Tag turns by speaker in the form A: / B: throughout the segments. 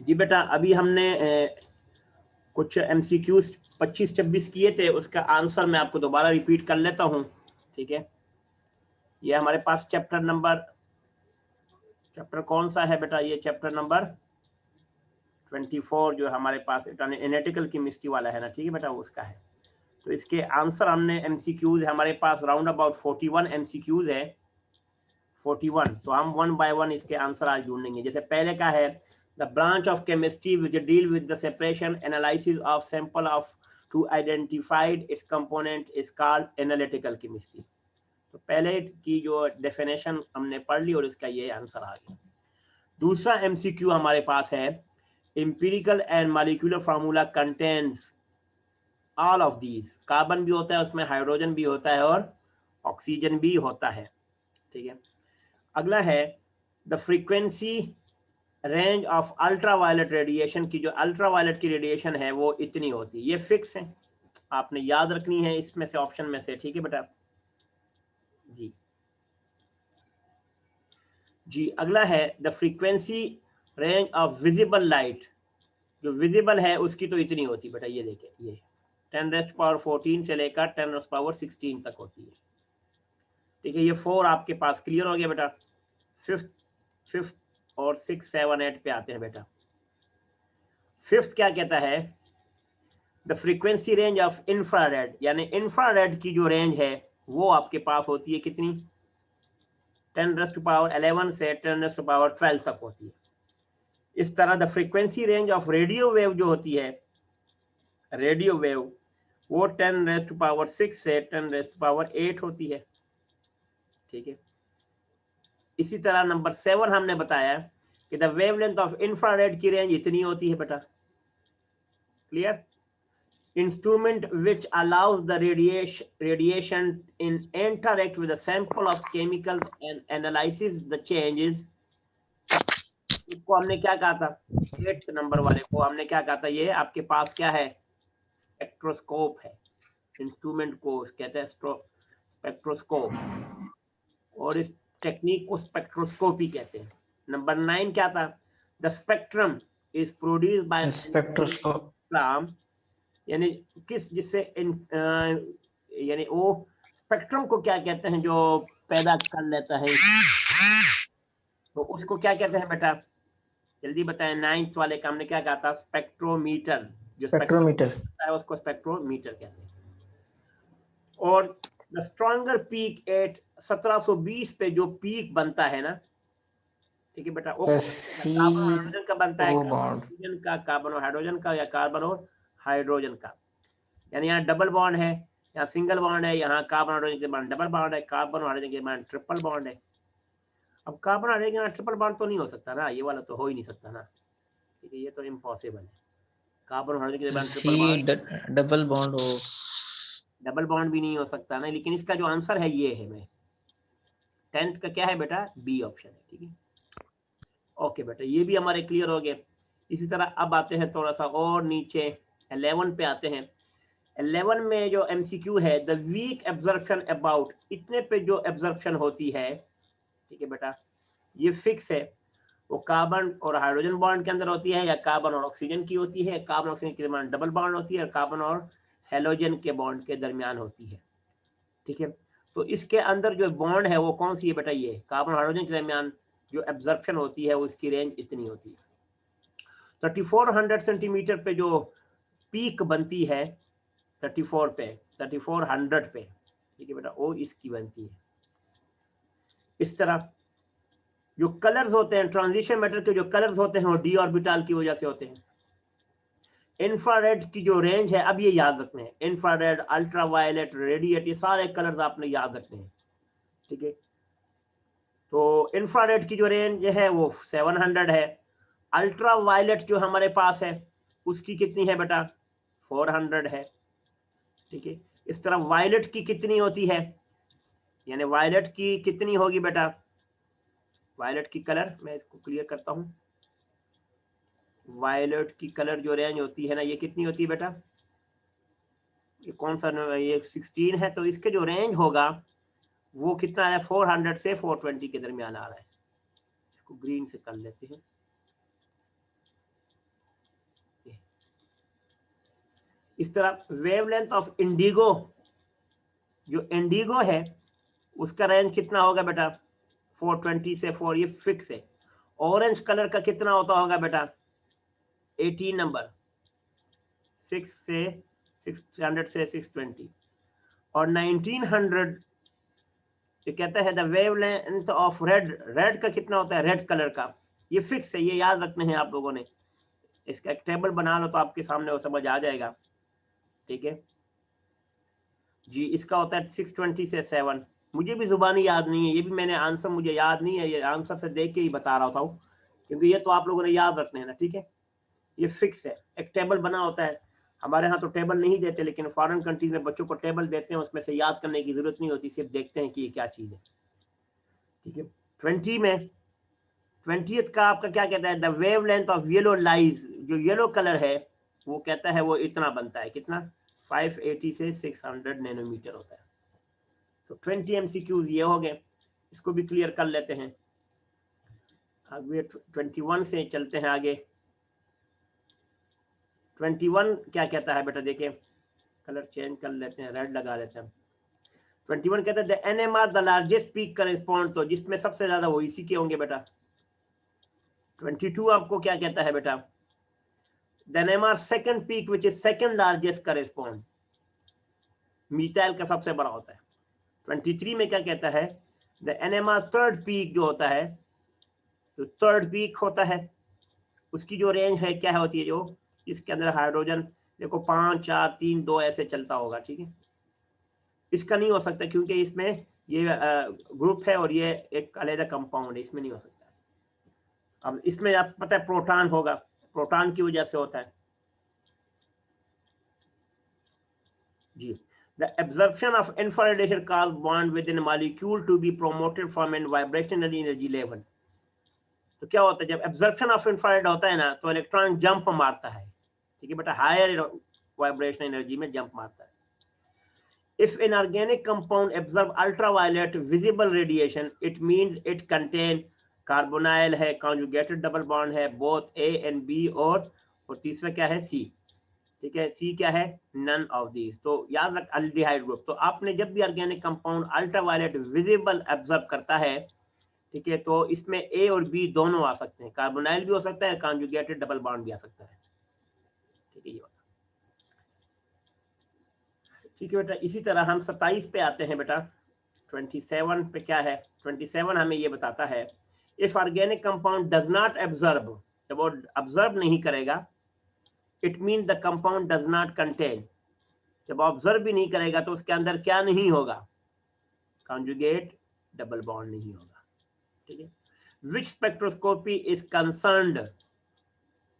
A: जी बेटा, अभी हमने कुछ MCQs 25-26 किए थे, उसका आंसर मैं आपको दोबारा रिपीट कर लेता हूँ, ठीक है। ये हमारे पास चैप्टर कौन सा है बेटा? ये चैप्टर नंबर 24 जो हमारे पास एनालिटिकल केमिस्ट्री वाला है ना, ठीक है बेटा, उसका है। तो इसके आंसर हमने MCQs हमारे पास राउंड अबाउट 41 MCQs है, 41। तो हम 1 by 1 इसके आंसर आज ढूंढेंगे। जैसे पहले का है, the branch of chemistry which deal with the separation analysis of sample of to identified its component is called analytical chemistry. तो पहले की जो डेफिनेशन हमने पढ़ ली और इसका ये आंसर आ गया। दूसरा MCQ हमारे पास है, empirical and molecular formula contains all of these। Carbon भी होता है उसमें, हाइड्रोजन भी होता है और ऑक्सीजन भी होता है, ठीक है। अगला है, the frequency range of ultraviolet radiation की जो अल्ट्रावायलेट की रेडिएशन है वो इतनी होती है। ये फिक्स है, आपने याद रखनी है इसमें से, ऑप्शन में से, ठीक है बेटा जी। जी अगला है, the frequency range of visible light, जो विजिबल है उसकी तो इतनी होती है बेटा, ये देखिए, ये 10⁻14 से लेकर 10⁻16 तक होती है, ठीक है। ये 4 आपके पास क्लियर हो गया बेटा। फिफ्थ और 6, 7, 8 पे आते हैं बेटा। फिफ्थ क्या कहता है, the frequency range of infrared, यानी इंफ्रारेड की जो रेंज है वो आपके पास होती है कितनी? 10⁻11 से 10⁻12 तक होती है। इस तरह the frequency range of radio wave जो होती है, रेडियो वेव, वो 10⁻6 से 10⁻8 होती है, ठीक है। इसी तरह नंबर 7 हमने बताया कि द वेवलेंथ ऑफ इंफ्रारेड की रेंज इतनी होती है बेटा, clear. Instrument which allows the radiation in interact with the sample of chemical and analysis the changes, इसको हमने क्या कहा था? 8th नंबर वाले को हमने क्या कहा था? ये आपके पास क्या है? स्पेक्ट्रोस्कोप है। इंस्ट्रूमेंट को कहते हैं स्पेक्ट्रोस्कोप, और इस टेक्निक को स्पेक्ट्रोस्कोपी कहते हैं। नंबर 9 क्या था? The spectrum is produced by
B: spectroscope,
A: यानी किस, जिससे यानी वो स्पेक्ट्रम को क्या कहते हैं जो पैदा कर लेता है, तो उसको क्या कहते हैं बेटा? जल्दी बताएं। 9th वाले का हमने क्या कहा था? स्पेक्ट्रोमीटर। जो
B: स्पेक्ट्रोमीटर
A: है उसको स्पेक्ट्रोमीटर कहते हैं। और द स्ट्रॉन्गर पीक एट 1720 पे जो पीक बनता है ना, ठीक है बेटा, वो कार्बन और हाइड्रोजन का बनता है, ऑक्सीजन का, कार्बन और हाइड्रोजन का, या कार्बन और हाइड्रोजन का। यानी यहाँ डबल बॉन्ड है, यहाँ सिंगल बॉन्ड है, यहाँ कार्बन हाइड्रोजन के बाद डबल बॉन्ड है, कार्बन हाइड्रोजन के बाद ट्रिपल बॉन्ड है। अब कार्बन हाइड्रोजन के बाद ट्रिपल बॉन्ड तो नहीं हो सकता ना, ये वाला तो हो ही नहीं सकता ना, ठीक है, ये तो इम्पॉसिबल है। कार्बन हाइड्रोजन के बाद ट्रिपल बॉन्ड,
B: डबल बॉन्ड हो,
A: डबल बॉन्ड भी नहीं हो सकता ना। लेकिन इसका जो आंसर है ये है, मैं 10th का क्या है बेटा? बी ऑप्शन है, ठीक है। ओके बेटा, ये भी हमारे क्लियर हो गए। इसी तरह अब आते हैं थोड़ा सा और नीचे, 11 पे आते हैं। 11 में जो MCQ है, द वीक एब्जॉर्प्शन अबाउट, इतने पे जो एब्जॉर्प्शन होती है, ठीक है बेटा, ये फिक्स है। वो कार्बन और हाइड्रोजन बॉन्ड के अंदर होती है, या कार्बन और ऑक्सीजन की होती है, कार्बन ऑक्सीजन के दरमियान डबल बॉन्ड होती है, और कार्बन और हेलोजन के बॉन्ड के दरमियान होती है, ठीक है। तो इसके अंदर जो बॉन्ड है वो कौन सी है बेटा? ये कार्बन हाइड्रोजन के दरमियान जो एब्जॉर्प्शन होती है उसकी रेंज इतनी होती है। 3400 सेंटीमीटर पे जो पीक बनती है, 3400 पे, ठीक है बेटा, वो इसकी बनती है। इस तरह जो कलर्स होते हैं, ट्रांजिशन मैटर के जो कलर्स होते हैं वो डी ऑर्बिटल की वजह से होते हैं। इंफ्रारेड की जो रेंज है, अब ये याद रखना है, इंफ्रारेड, अल्ट्रावायलेट, रेडिएट, ये सारे कलर्स आपने याद रखने हैं, ठीक है। तो इंफ्रारेड की जो रेंज है वो 700 है। अल्ट्रावायलेट जो हमारे पास है उसकी कितनी है बेटा? 400 है, ठीक है। इस तरह वायलेट की कितनी होती है? यानी वायलेट की कितनी होगी बेटा? वायलेट की कलर मैं इसको क्लियर करता हूं। वायलेट की कलर जो रेंज होती है ना, ये कितनी होती है बेटा? ये कौन सा, ये 16 है, तो इसके जो रेंज होगा वो कितना है? 400 से 420 के दरमियान आ रहा है। इसको ग्रीन से कर लेते हैं। इस तरह वेवलेंथ ऑफ इंडिगो, जो इंडिगो है उसका रेंज कितना होगा बेटा 420 से 4, ये फिक्स है। ऑरेंज कलर का कितना होता होगा बेटा 18 नंबर, 6 से 600 से 620, और 1900 ये कहता है the wavelength of red, red का कितना होता है रेड कलर का, ये फिक्स है, ये याद रखने हैं आप लोगों ने। इसका एक टेबल बना लो तो आपके सामने वो समझ आ जाएगा, ठीक है जी। इसका होता है 620 से 7, मुझे भी जुबानी याद नहीं है, ये भी मैंने आंसर मुझे याद नहीं है, ये आंसर से देख के ही बता रहा था क्योंकि ये तो आप लोगों ने याद रखने हैं ना, ठीक है। ये फिक्स है, एक टेबल बना होता है, हमारे यहाँ तो टेबल नहीं देते लेकिन फॉरेन कंट्रीज में बच्चों को टेबल देते हैं, उसमें से याद करने की जरूरत नहीं होती, सिर्फ देखते हैं कि ये क्या चीज है, ठीक है। 20 में 20th का आपका क्या कहता है the wavelength of yellow lies, जो येलो कलर है वो कहता है वो इतना बनता है, कितना 580 से 600 नैनोमीटर होता है। तो 20 MCQs ये हो गए, इसको भी क्लियर कर लेते हैं। आगे 21 से चलते हैं आगे। 21 क्या कहता है बेटा, देखिए कलर चेंज कर लेते हैं, रेड लगा लेते हैं। 21 कहता है the NMR the largest peak correspond, तो जिसमें सबसे ज्यादा वो इसी के होंगे बेटा। 22 आपको क्या कहता है बेटा the NMR second peak which is second largest correspond, methyl का सबसे बड़ा होता है। 23 में क्या कहता है द NMR थर्ड पीक जो होता है, जो थर्ड पीक होता है उसकी जो रेंज है क्या होती है, जो इसके अंदर हाइड्रोजन देखो 5 4 3 2 ऐसे चलता होगा, ठीक है। इसका नहीं हो सकता क्योंकि इसमें ये ग्रुप है और ये एक अलग कंपाउंड है, इसमें नहीं हो सकता। अब इसमें आप पता है प्रोटॉन होगा, प्रोटॉन की वजह से होता है जी। The absorption of infrared radiation causes bond within a molecule to be promoted from a vibrational energy level। तो क्या होता है जब एब्जॉर्प्शन ऑफ इंफ्रारेड होता है ना तो इलेक्ट्रॉन जंप मारता है, ठीक है बेटा, हायर वाइब्रेशन एनर्जी में जंप मारता है। If an organic compound absorb ultraviolet visible radiation, it means it contain carbonyl है, conjugated double bond है, both A and B, और तीसरा क्या है C, ठीक है। सी क्या है नन ऑफ दीज, तो याद रख अल्डिहाइड ग्रुप। तो आपने जब भी organic compound ultraviolet visible absorb करता है, ठीक है, तो इसमें ए और बी दोनों आ सकते हैं, कार्बोनाइल भी हो सकता है, कॉन्जुगेटेड डबल बॉन्ड भी आ सकता है, ठीक है। ये ठीक है बेटा, इसी तरह हम 27 पे आते हैं बेटा। 27 पे क्या है, 27 हमें ये बताता है if organic compound does not absorb, जब वो ऑब्जर्व नहीं करेगा, it mean the compound does not contain, जब ऑब्जर्व भी नहीं करेगा तो उसके अंदर क्या नहीं होगा, कॉन्जुगेट डबल बॉन्ड नहीं होगा, ठीक है। विच स्पेक्ट्रोस्कोपी इज कंसर्न्ड,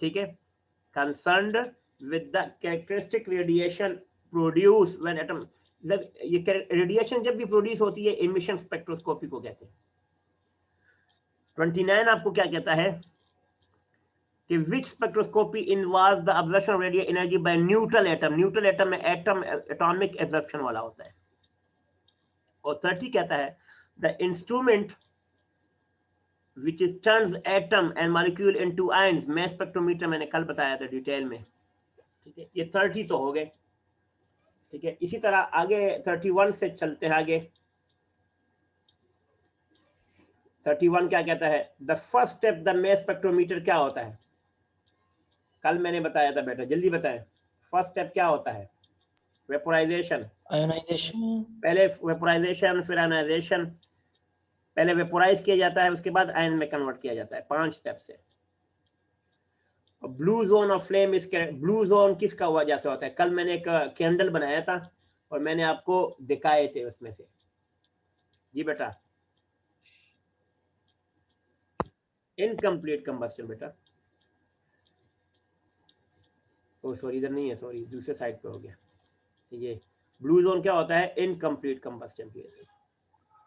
A: ठीक है, concerned with the characteristic radiation produce when atom, जब ये रेडिएशन जब भी प्रोड्यूस होती है इमिशन स्पेक्ट्रोस्कोपी को कहते हैं। 29 आपको क्या कहता है कि which spectroscopy involves the observation of radio energy by neutral atom, neutral atom में एटम एटॉमिक एब्जॉर्प्शन वाला होता है। और 30 कहता है the instrument which is turns atom and molecule into ions, मैं स्पेक्ट्रोमीटर मैंने कल बताया था डिटेल में, ठीक है। ये 30 तो हो गए, ठीक है। इसी तरह आगे 31 से चलते हैं आगे। 31 क्या कहता है the first step the mess spectrometer क्या होता है, कल मैंने बताया था बेटा, जल्दी बताएं फर्स्ट स्टेप क्या होता है, वेपोराइजेशन,
B: आयोनाइजेशन,
A: पहले वेपोराइजेशन फिर आयोनाइजेशन, पहले वेपोराइज किया जाता है उसके बाद आयन में कन्वर्ट किया जाता है, 5 स्टेप से। ब्लू जोन ऑफ फ्लेम इस, ब्लू जोन किसका वजह से होता है, कल मैंने एक कैंडल बनाया था और मैंने आपको दिखाए थे उसमें से, जी बेटा, इनकम्प्लीट कंबस्शन बेटा, ओ सॉरी इधर नहीं है, सॉरी दूसरे साइड पे हो गया। ये ब्लू जोन क्या होता है, इनकम्प्लीट कंबस्शन की वजह से।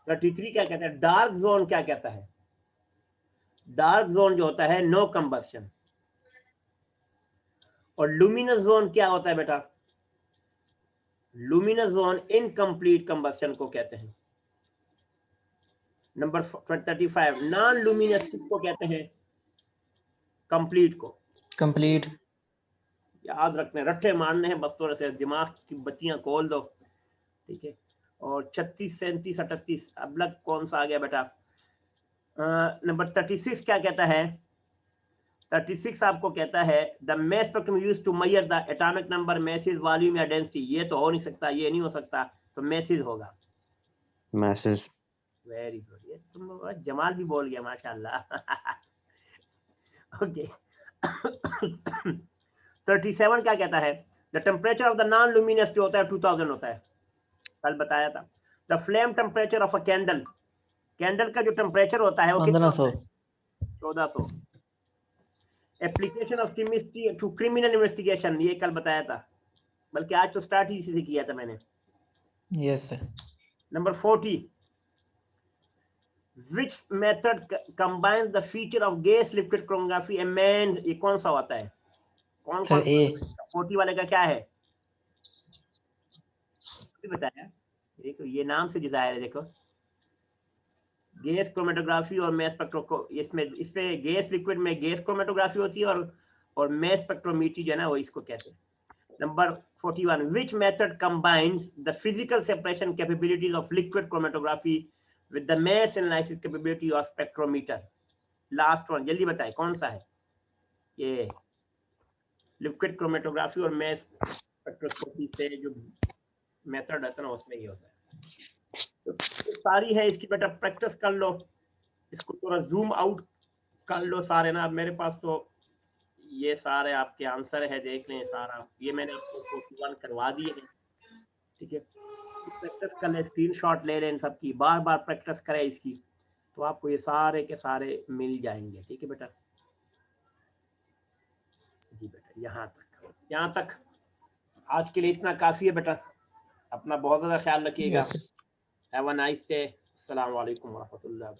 A: 33 क्या कहता है, डार्क जोन क्या कहता है, डार्क जोन जो होता है नो कंबस्शन। और लुमिनस जोन क्या होता है बेटा, लुमिनस जोन इनकम्प्लीट कंबस्शन को कहते हैं। नंबर 35 नॉन लुमिनस किसको कहते हैं, कंप्लीट को,
B: कंप्लीट,
A: याद रखने, रट्टे मारने हैं बस, थोड़े से दिमाग की बत्तियां खोल दो, ठीक है। और 36, 37, 38 अब लग कौन सा आ गया बेटा? नंबर 36 क्या कहता है? 36 आपको कहता है the mass spectrum used to measure the atomic number, masses, volume या density। ये तो हो नहीं सकता, ये नहीं हो सकता, तो masses होगा।
B: masses।
A: वेरी गुड, ये तुम जमाल भी बोल गया माशाल्लाह। ओके। 37 क्या कहता है? The temperature of the non luminous जो होता है 2000 होता है, कल बताया था। The flame temperature of a candle, candle का जो टेम्परेचर होता है वो कितना होता
C: 1500।
A: है? 1400। Application of chemistry to criminal investigation, ये कल बताया था, बल्कि आज तो स्टार्ट ही इसी से किया था मैंने।
C: Yes sir.
A: Number 40, which method combines the feature of gas liquid chromatography and man, ये कौन सा होता है? कौन
C: सर
A: कौन?
C: ए।
A: 40 वाले का क्या है बताया? देखो ये नाम से डिजायर है, देखो गैस क्रोमेटोग्राफी और मैस स्पेक्ट्रो, इसमें गैस लिक्विड में गैस क्रोमेटोग्राफी होती है और मैस स्पेक्ट्रोमीट्री जो है ना वो इसको कहते हैं। Number 41, which method combines the physical separation capabilities of liquid chromatography with the mass analysis capability of spectrometer? Last one जल्दी बताए कौन सा है? ये लिक्विड क्रोमेटोग्राफी और मैस स्पेक्ट्रोस्कोपी से जो मेथड है ना उसमें ये होता है। तो सारी है इसकी बेटा, प्रैक्टिस कर लो, इसको थोड़ा जूम आउट कर लो सारे ना। अब मेरे पास तो ये सारे आपके आंसर है, देख लें सारा, ये मैंने आपको 41 करवा दिए हैं, ठीक है। प्रैक्टिस कर लें, स्क्रीनशॉट ले लें सबकी, बार बार प्रैक्टिस करें इसकी, तो आपको ये सारे के सारे मिल जाएंगे, ठीक है बेटा। जी बेटा यहाँ तक आज के लिए इतना काफी है बेटा। अपना बहुत ज्यादा ख्याल रखिएगा।
C: Yes sir.
A: Have a nice day. अस्सलाम वालेकुम व रहमतुल्लाह।